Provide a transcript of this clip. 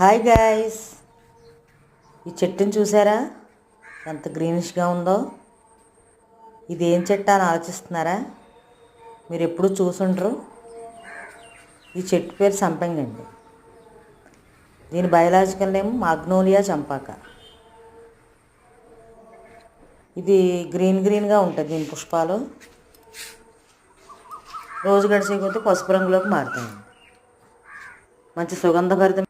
Hi guys, ఈ చెట్టుని చూసారా ఎంత గ్రీనిష్గా ఉందో? ఇది ఏం చెట్టు అని ఆలోచిస్తున్నారా? మీరు ఎప్పుడు చూసుండ్రు. ఈ చెట్టు పేరు సంపంగి అండి. దీని బయలాజికల్ నేమ్ మాగ్నోలియా చంపాక. ఇది గ్రీన్గా ఉంటుంది. దీని పుష్పాలు రోజు గడిచే కొద్దీ పసుపు రంగులోకి మారుతాయి. మంచి సుగంధభరితం